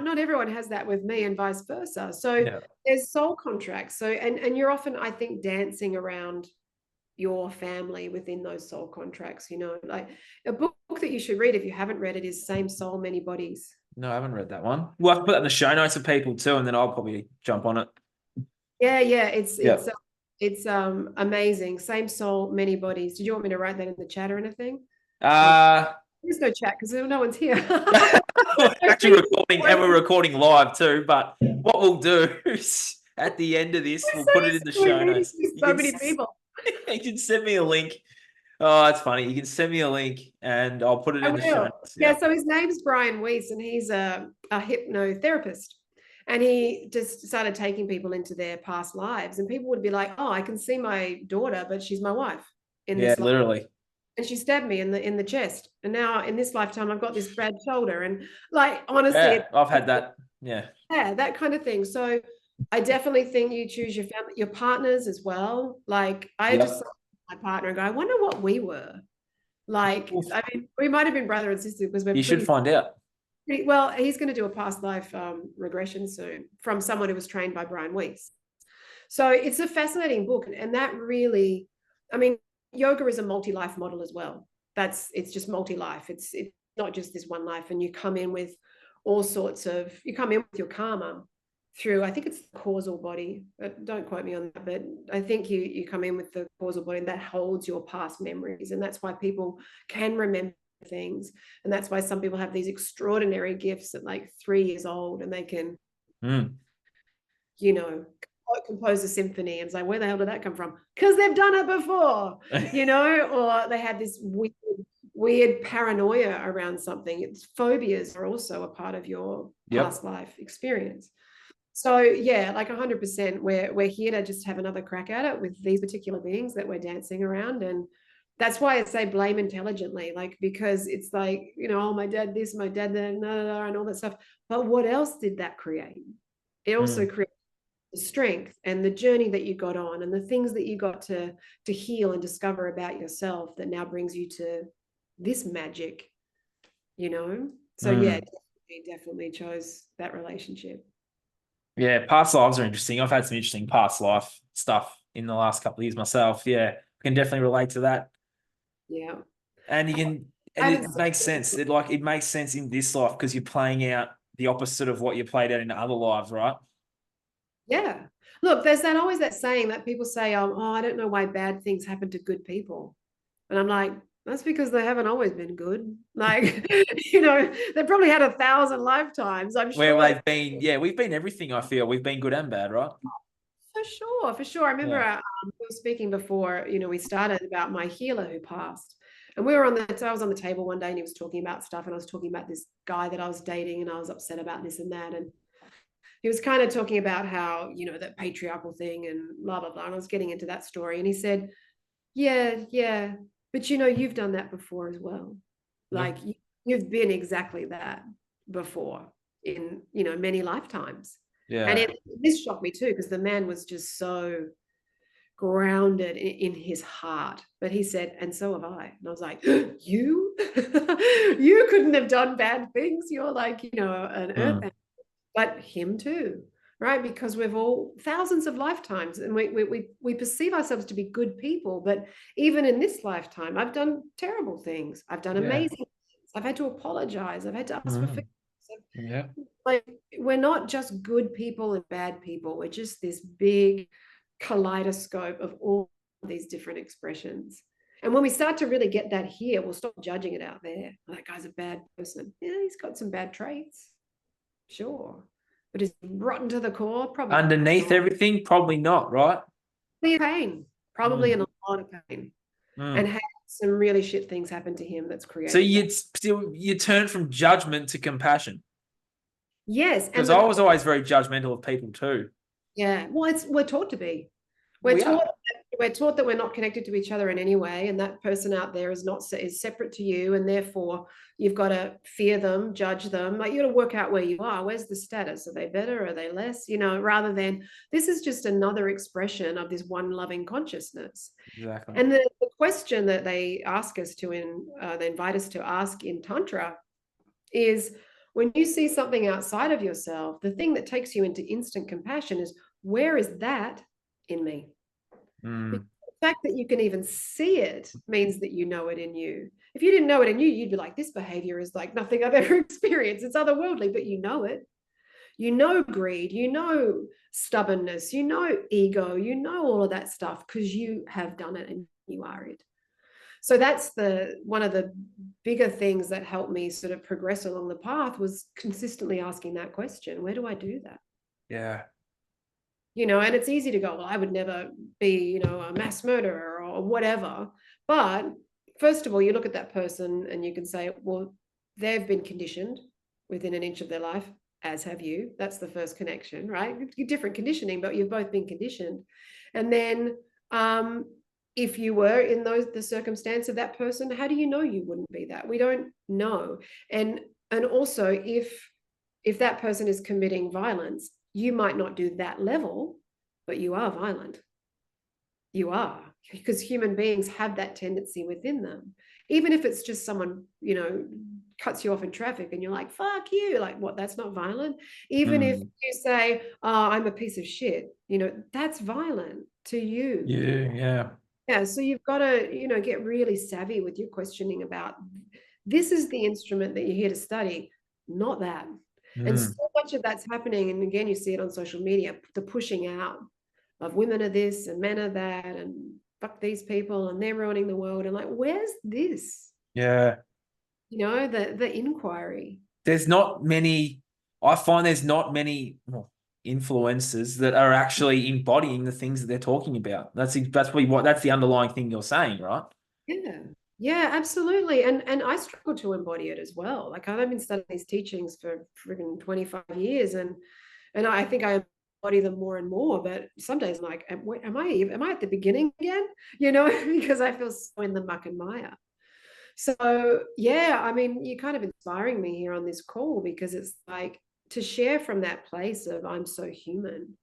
Not everyone has that with me, and vice versa. So there's soul contracts. So, and you're often, I think, dancing around your family within those soul contracts. Like a book that you should read if you haven't read it is Same Soul, Many Bodies. No, I haven't read that one. We'll have to put that in the show notes for people too, and then I'll probably jump on it. Yeah. It's amazing. Same Soul, Many Bodies. Did you want me to write that in the chat or anything? There's no chat because no one's here. We're actually recording, and we're recording live too. But what we'll do is at the end of this, we'll put it in the show notes. So many people. You can send me a link. Oh, that's funny. You can send me a link and I'll put it in the show notes. Yeah, so his name's Brian Weiss, and he's a hypnotherapist. And he just started taking people into their past lives. And people would be like, oh, I can see my daughter, but she's my wife. Literally. And she stabbed me in the chest. And now in this lifetime, I've got this bad shoulder. And like, honestly. I've had that. Yeah. Yeah, that kind of thing. So I definitely think you choose your family, your partners as well. Like I just saw my partner and go, I wonder what we were. Like, I mean, we might have been brother and sister because we're. You should find out. Well, he's going to do a past life regression soon from someone who was trained by Brian Weiss. So it's a fascinating book, and that really, I mean, yoga is a multi-life model as well. It's just multi-life. It's not just this one life, and you come in with all sorts of. You come in with your karma through, I think it's the causal body, but don't quote me on that, but I think you come in with the causal body, and that holds your past memories, and that's why people can remember things, and that's why some people have these extraordinary gifts at like 3 years old, and they can compose a symphony, and it's like, where the hell did that come from? Because they've done it before. Or they have this weird paranoia around something. Phobias are also a part of your past life experience. So yeah, like 100%, we're here to just have another crack at it with these particular beings that we're dancing around, and That's why I say blame intelligently, like, because it's like, oh, my dad this, my dad that, and all that stuff. But what else did that create? It also Mm. created the strength and the journey that you got on and the things that you got to heal and discover about yourself that now brings you to this magic, So yeah, Mm. definitely chose that relationship. Yeah, past lives are interesting. I've had some interesting past life stuff in the last couple of years myself. Yeah, I can definitely relate to that. Yeah. And you can, I and haven't it makes sense. It makes sense in this life because you're playing out the opposite of what you played out in other lives, right? Yeah. Look, there's always that saying that people say, oh, I don't know why bad things happen to good people. And I'm like, that's because they haven't always been good. Like, they probably had 1,000 lifetimes. I'm Where sure. they've been, yeah, we've been everything. I feel we've been good and bad, right? For sure, for sure. I remember Yeah. we were speaking before, we started about my healer who passed. And I was on the table one day and he was talking about stuff, and I was talking about this guy that I was dating, and I was upset about this and that. And he was kind of talking about how, that patriarchal thing and blah, blah, blah. And I was getting into that story. And he said, yeah, yeah. But you've done that before as well. Yeah. Like you've been exactly that before in, many lifetimes. And Yeah. this shocked me too, because the man was just so grounded in his heart. But he said, and so have I. And I was like, you? You couldn't have done bad things. You're like, an Mm. earth, but him too, right? Because we've all thousands of lifetimes, and we perceive ourselves to be good people. But even in this lifetime, I've done terrible things. I've done Yeah. amazing things. I've had to apologize. I've had to ask for Mm. forgiveness. Yeah. Like, we're not just good people and bad people. We're just this big kaleidoscope of all these different expressions. And when we start to really get that here, we'll stop judging it out there. Oh, that guy's a bad person. Yeah, he's got some bad traits. Sure. But is he rotten to the core? Probably Underneath not. everything, probably not, right? Probably in pain. Probably Mm. in a lot of pain. And Mm. had some really shit things happen to him that's So created that. you turn from judgment to compassion. Yes. And Because I was always very judgmental of people too. yeah, well, we're taught to be. We're We taught are. that we're not connected to each other in any way, and that person out there is separate to you, and therefore you've got to fear them, judge them. Like, you got to work out where you are. Where's the status? Are they better? Are they less? Rather than this is just another expression of this one loving consciousness. Exactly. And the question that they ask us they invite us to ask in Tantra is, when you see something outside of yourself, the thing that takes you into instant compassion is, where is that in me? Mm. Because the fact that you can even see it means that you know it in you. If you didn't know it in you, you'd be like, this behavior is like nothing I've ever experienced. It's otherworldly, but you know it. You know greed, you know stubbornness, you know ego, you know all of that stuff because you have done it and you are it. So that's one of the bigger things that helped me sort of progress along the path, was consistently asking that question, where do I do that? Yeah. And it's easy to go, well, I would never be, a mass murderer or whatever. But first of all, you look at that person and you can say, well, they've been conditioned within an inch of their life, as have you. That's the first connection, right? Different conditioning, but you've both been conditioned. And then if you were in the circumstance of that person, how do you know you wouldn't be that? We don't know. And also, if that person is committing violence, you might not do that level, but you are violent. You are, because human beings have that tendency within them. Even if it's just someone, cuts you off in traffic and you're like, fuck you, like, what, that's not violent? Even if Mm. you say, oh, I'm a piece of shit, that's violent to you. Yeah. Yeah. Yeah, so you've got to, get really savvy with your questioning about, this is the instrument that you're here to study, not that. And so Mm. much of that's happening, and again, you see it on social media, the pushing out of women are this and men are that, and fuck these people, and they're ruining the world. And like, where's this? Yeah. The inquiry. There's not many. I find there's not many influencers that are actually embodying the things that they're talking about. That's probably that's the underlying thing you're saying, right? Yeah. Yeah, absolutely. And I struggle to embody it as well. Like, I've been studying these teachings for freaking 25 years, and I think I them more and more. But some days I'm like, am I at the beginning again? You know, because I feel so in the muck and mire. So yeah, I mean, you're kind of inspiring me here on this call, because it's like to share from that place of I'm so human,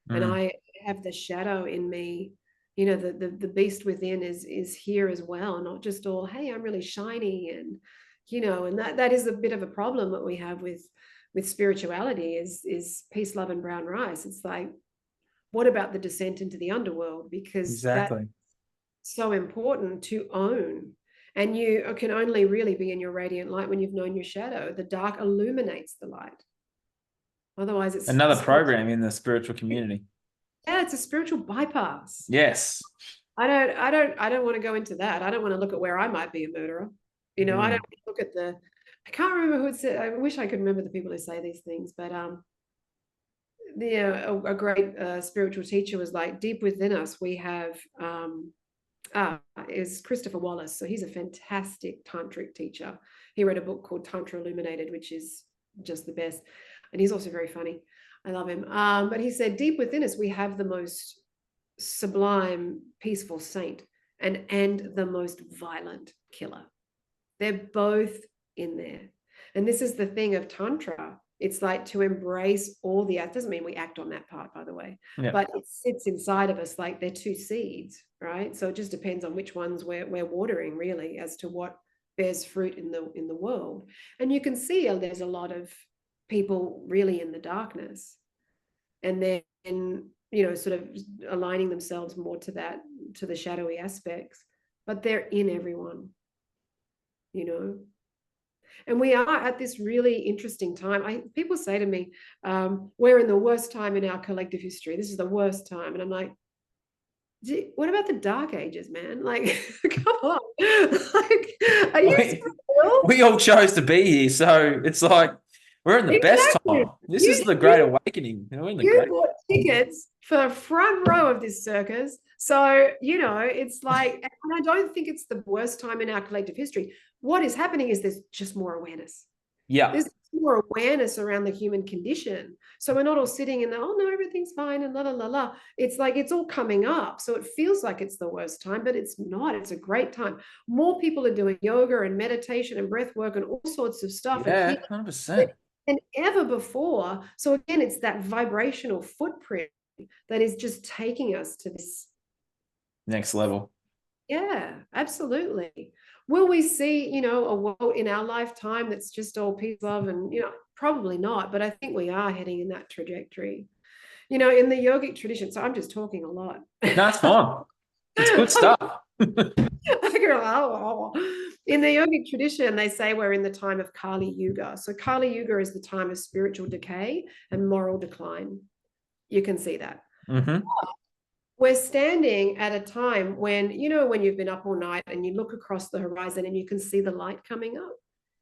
and I have the shadow in me. You know, the beast within is here as well, not just all, hey, I'm really shiny, and you know, and that is a bit of a problem that we have with spirituality is peace, love, and brown rice. It's like, what about the descent into the underworld? Because that's Exactly. so important to own. And you can only really be in your radiant light when you've known your shadow. The dark illuminates the light. Otherwise, it's Another program in the spiritual community. yeah, it's a spiritual bypass. Yes. I don't want to go into that. I don't want to look at where I might be a murderer. You know, I don't look at I can't remember who it said. I wish I could remember the people who say these things, but a great spiritual teacher was like, deep within us we have is Christopher Wallace. So he's a fantastic tantric teacher. He wrote a book called Tantra Illuminated, which is just the best, and he's also very funny. I love him. But he said, deep within us we have the most sublime, peaceful saint and the most violent killer. They're both in there. And this is the thing of Tantra. It's like to embrace all it doesn't mean we act on that part, by the way, but it sits inside of us like they're two seeds, right? So it just depends on which ones we're watering, really, as to what bears fruit in the world. And you can see there's a lot of people really in the darkness, and then, you know, sort of aligning themselves more to the shadowy aspects, but they're in everyone, you know. And we are at this really interesting time. People say to me, we're in the worst time in our collective history. This is the worst time. And I'm like, what about the dark ages, man? Like, come on. Like, are you we all chose to be here. So it's like, we're in the best time. This is the Great Awakening. You bought tickets for front row of this circus. So, you know, it's like, and I don't think it's the worst time in our collective history. What is happening is there's just more awareness. Yeah. There's more awareness around the human condition. So we're not all sitting in the, oh no, everything's fine and la la la la. It's like it's all coming up. So it feels like it's the worst time, but it's not. It's a great time. More people are doing yoga and meditation and breath work and all sorts of stuff. Yeah, 100%. And ever before. So again, it's that vibrational footprint that is just taking us to this next level. Yeah, absolutely. Will we see, you know, a world in our lifetime that's just all peace, love, and, you know, probably not, but I think we are heading in that trajectory. You know, in the yogic tradition, so I'm just talking a lot. That's fine. It's good stuff. In the yogic tradition, they say we're in the time of Kali Yuga. So Kali Yuga is the time of spiritual decay and moral decline. You can see that. We're standing at a time when, you know, when you've been up all night and you look across the horizon and you can see the light coming up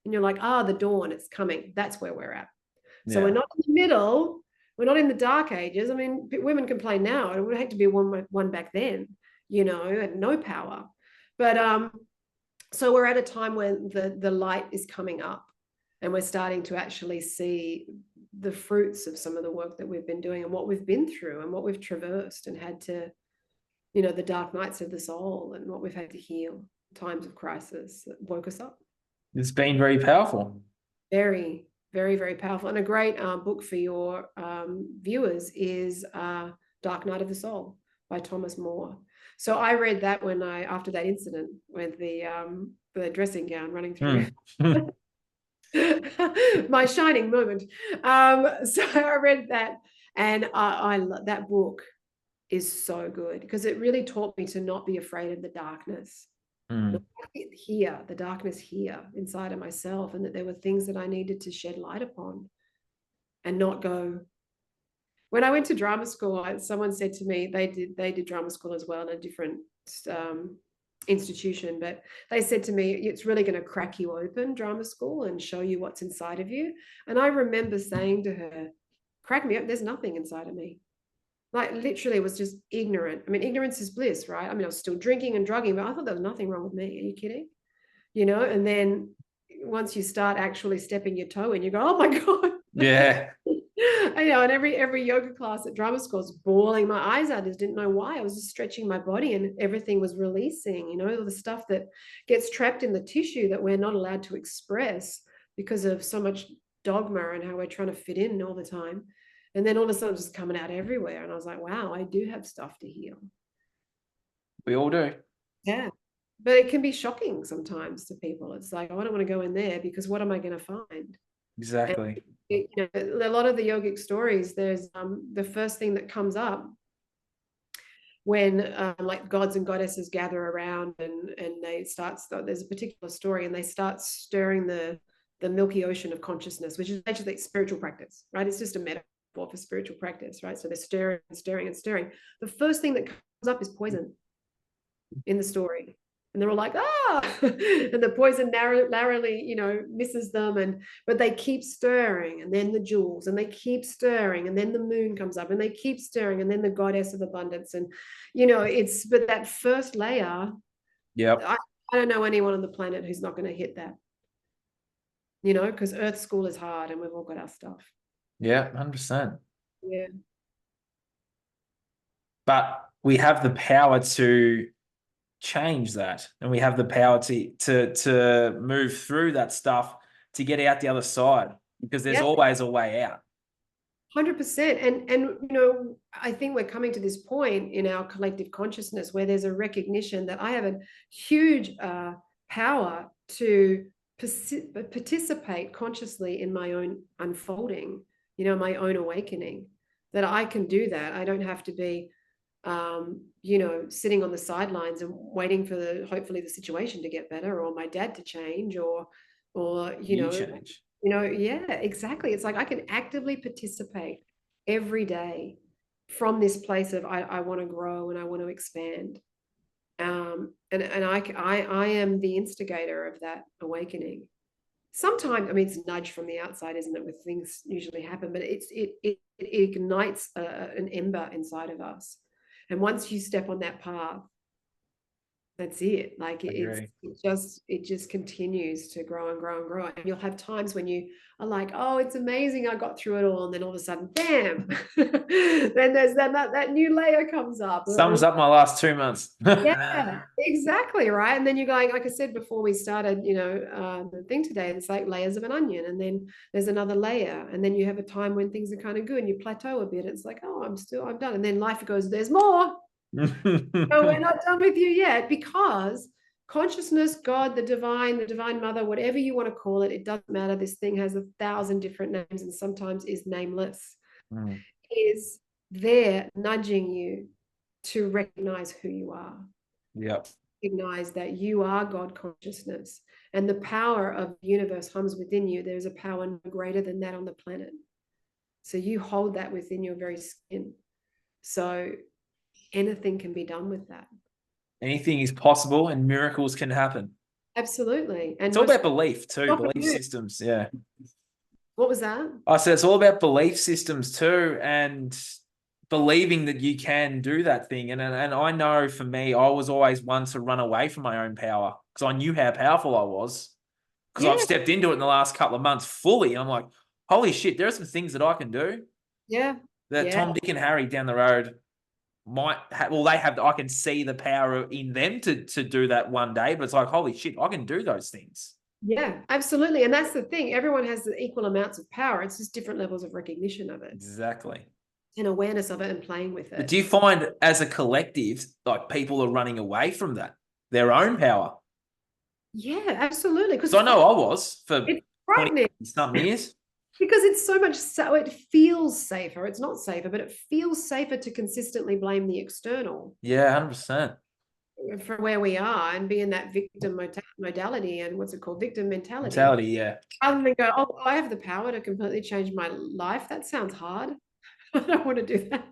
and you're like, the dawn, it's coming. That's where we're at. So we're not in the middle. We're not in the dark ages. I mean, women complain now. It would hate to be one back then, you know, and no power. But so we're at a time when the light is coming up and we're starting to actually see the fruits of some of the work that we've been doing and what we've been through and what we've traversed and had to, you know, the dark nights of the soul and what we've had to heal, times of crisis that woke us up. It's been very powerful. Very, very, very powerful. And a great book for your viewers is Dark Night of the Soul by Thomas More. So I read that after that incident with the dressing gown running through. My shining moment. So I read that, and that book is so good because it really taught me to not be afraid of the darkness. The darkness here inside of myself, and that there were things that I needed to shed light upon and not go. When I went to drama school, someone said to me, they did drama school as well in a different institution, but they said to me, it's really going to crack you open, drama school, and show you what's inside of you. And I remember saying to her, crack me up, there's nothing inside of me. Like literally was just ignorant. I mean, ignorance is bliss, right? I mean, I was still drinking and drugging, but I thought there was nothing wrong with me. Are you kidding? You know, and then once you start actually stepping your toe in, you go, oh my God. Yeah. And every yoga class at drama school, I was bawling my eyes out. I just didn't know why. I was just stretching my body, and everything was releasing, all the stuff that gets trapped in the tissue that we're not allowed to express because of so much dogma and how we're trying to fit in all the time. And then all of a sudden, it's just coming out everywhere. And I was like, wow, I do have stuff to heal. We all do. Yeah. But it can be shocking sometimes to people. It's like, oh, I don't want to go in there because what am I going to find? Exactly. And, a lot of the yogic stories, there's the first thing that comes up when like gods and goddesses gather around and there's a particular story and they start stirring the milky ocean of consciousness, which is actually spiritual practice, right? It's just a metaphor for spiritual practice, right? So they're stirring and stirring and stirring. The first thing that comes up is poison in the story. And they're all like, and the poison narrowly, misses them. But they keep stirring, and then the jewels, and they keep stirring, and then the moon comes up, and they keep stirring, and then the goddess of abundance. And, but that first layer, Yep. I don't know anyone on the planet who's not going to hit that, because Earth School is hard and we've all got our stuff. Yeah, 100%. Yeah. But we have the power to change that, and we have the power to move through that stuff to get out the other side, because there's always a way out. 100%. And I think we're coming to this point in our collective consciousness where there's a recognition that I have a huge power to participate consciously in my own unfolding, my own awakening, that I can do that. I don't have to be sitting on the sidelines and waiting for hopefully the situation to get better, or my dad to change, or change. Yeah, exactly. It's like I can actively participate every day from this place of I want to grow and I want to expand. And I am the instigator of that awakening. Sometimes, I mean, it's nudge from the outside, isn't it? With things usually happen, but it ignites an ember inside of us. And once you step on that path, that's it. Like it just continues to grow and grow and grow. And you'll have times when you are like, oh, it's amazing, I got through it all. And then all of a sudden, bam, then there's that new layer comes up. Sums up my last 2 months. Yeah, exactly. Right. And then you're going, like I said before we started, the thing today, it's like layers of an onion. And then there's another layer. And then you have a time when things are kind of good and you plateau a bit. It's like, oh, I'm done. And then life goes, there's more. No, we're not done with you yet, because consciousness, God, the divine mother, whatever you want to call it, it doesn't matter. This thing has 1,000 different names and sometimes is nameless, is there nudging you to recognize who you are. Yep. Recognize that you are God consciousness, and the power of the universe hums within you. There's a power no greater than that on the planet. So you hold that within your very skin. So anything can be done with that. Anything is possible, and miracles can happen. Absolutely. And it's all about belief too, belief systems. Yeah. What was that? I said it's all about belief systems too, and believing that you can do that thing. And I know for me, I was always one to run away from my own power because I knew how powerful I was, because I've stepped into it in the last couple of months fully. I'm like, holy shit, there are some things that I can do. Yeah. That Tom, Dick and Harry down the road might have, well, they have, I can see the power in them to do that one day, but it's like, holy shit, I can do those things. Yeah, absolutely. And that's the thing. Everyone has the equal amounts of power. It's just different levels of recognition of it. Exactly. And awareness of it and playing with it. But do you find as a collective, like people are running away from that, their own power? Yeah, absolutely. Because I know I was for 20-something years. Because it's so much, so it feels safer. It's not safer, but it feels safer to consistently blame the external. Yeah, 100%. For where we are and be in that victim modality, and what's it called? Victim mentality. Yeah. Rather than go, oh, I have the power to completely change my life. That sounds hard. I don't want to do that.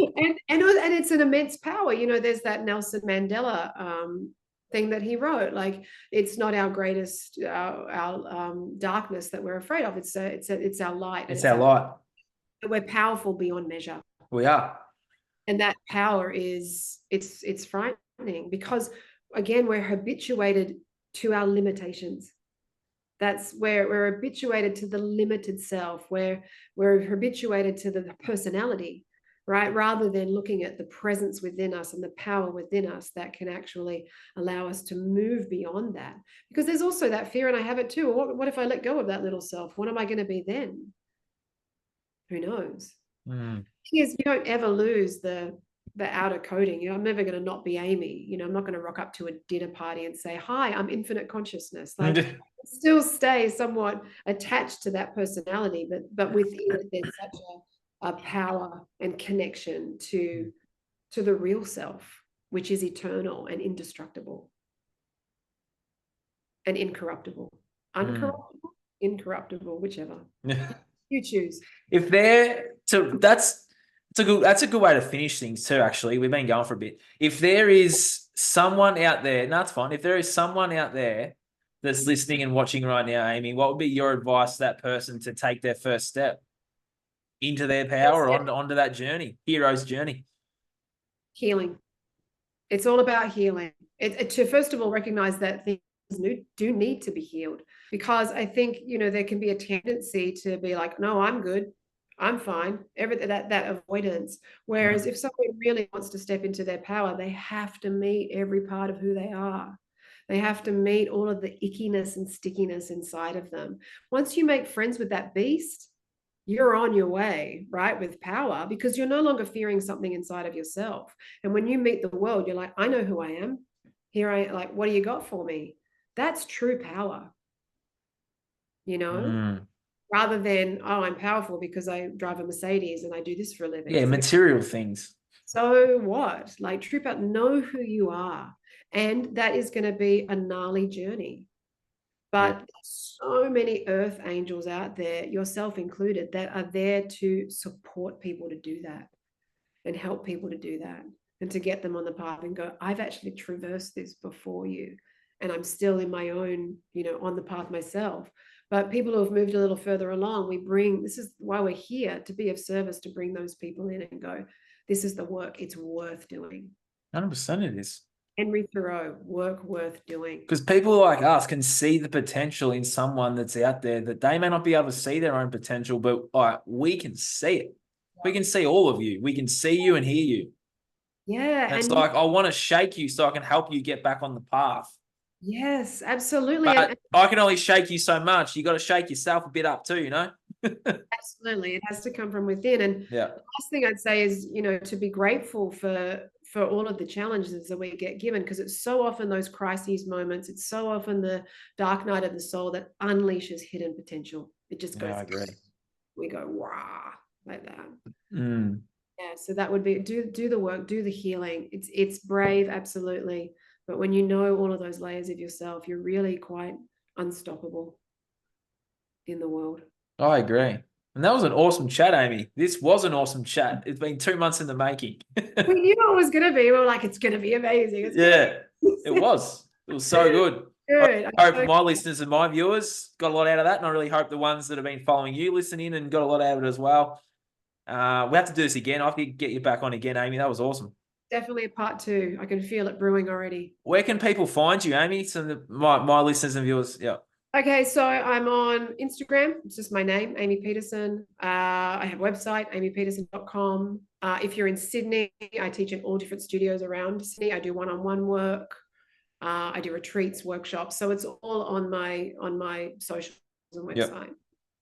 And it's an immense power. There's that Nelson Mandela thing that he wrote, like, it's not our greatest our darkness that we're afraid of, it's our light. It's our light. We're powerful beyond measure. We are. And that power is it's frightening, because again, we're habituated to our limitations. That's where we're habituated to the limited self, where we're habituated to the personality, right? Rather than looking at the presence within us and the power within us that can actually allow us to move beyond that. Because there's also that fear, and I have it too. What if I let go of that little self? What am I going to be then? Who knows? Because you don't ever lose the outer coding. I'm never going to not be Aimee. I'm not going to rock up to a dinner party and say, hi, I'm infinite consciousness. Like, still stay somewhat attached to that personality, but within it, there's such a power and connection to the real self, which is eternal and indestructible and incorruptible. Uncorruptible, incorruptible, whichever. You choose. That's a good way to finish things too, actually. We've been going for a bit. If there is someone out there, no, that's fine. If there is someone out there that's listening and watching right now, Aimee, what would be your advice to that person to take their first step into their power or onto that journey, hero's journey? Healing. It's all about healing. To first of all recognize that things do need to be healed, because I think there can be a tendency to be like, no, I'm good, I'm fine, everything, that avoidance. Whereas if someone really wants to step into their power, they have to meet every part of who they are. They have to meet all of the ickiness and stickiness inside of them. Once you make friends with that beast, you're on your way, right, with power, because you're no longer fearing something inside of yourself. And when you meet the world, you're like, I know who I am. Here I am. Like, what do you got for me? That's true power, rather than, oh, I'm powerful because I drive a Mercedes and I do this for a living. Yeah, material things. So what? Like, true power, know who you are. And that is going to be a gnarly journey. But so many earth angels out there, yourself included, that are there to support people to do that and help people to do that and to get them on the path and go, I've actually traversed this before you. And I'm still in my own, on the path myself. But people who have moved a little further along, this is why we're here, to be of service, to bring those people in and go, this is the work. It's worth doing. 100% it is. Henry Thoreau, work worth doing. Because people like us can see the potential in someone that's out there that they may not be able to see their own potential, but we can see it. We can see all of you. We can see you and hear you. Yeah. And it's like, I want to shake you so I can help you get back on the path. Yes, absolutely. But I can only shake you so much. You got to shake yourself a bit up too, Absolutely. It has to come from within. And the last thing I'd say is, to be grateful for all of the challenges that we get given, because it's so often those crises moments. It's so often the dark night of the soul that unleashes hidden potential. It just goes, I agree. We go, wow, like that. Yeah. So that would be, do the work, do the healing. It's brave. Absolutely. But when you know all of those layers of yourself, you're really quite unstoppable in the world. I agree. And that was an awesome chat, Aimee. This was an awesome chat. It's been 2 months in the making. We knew it was going to be. We were like, it's going to be amazing. It was. It was so good. Good. I hope my listeners and my viewers got a lot out of that. And I really hope the ones that have been following you listen in and got a lot out of it as well. We have to do this again. I have to get you back on again, Aimee. That was awesome. Definitely a part 2. I can feel it brewing already. Where can people find you, Aimee? So my listeners and viewers, Okay, so I'm on Instagram. It's just my name, Aimee Pedersen. I have a website, aimeepedersen.com. If you're in Sydney, I teach in all different studios around Sydney. I do one-on-one work. I do retreats, workshops. So it's all on my socials and website.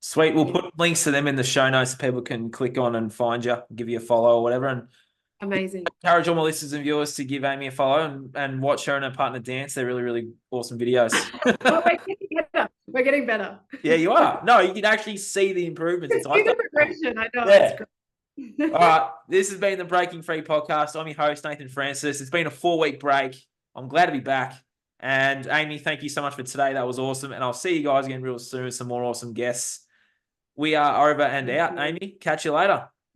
Sweet. We'll put links to them in the show notes so people can click on and find you, give you a follow or whatever. And amazing. Encourage all my listeners and viewers to give Aimee a follow and watch her and her partner dance. They're really, really awesome videos. Oh, we're getting better. Yeah, you are. No, you can actually see the improvements. It's see the progression. I know. Yeah. All right. This has been the Breaking Free podcast. I'm your host, Nathan Francis. It's been a 4-week break. I'm glad to be back. And Aimee, thank you so much for today. That was awesome. And I'll see you guys again real soon with some more awesome guests. We are over and out, Aimee. Catch you later.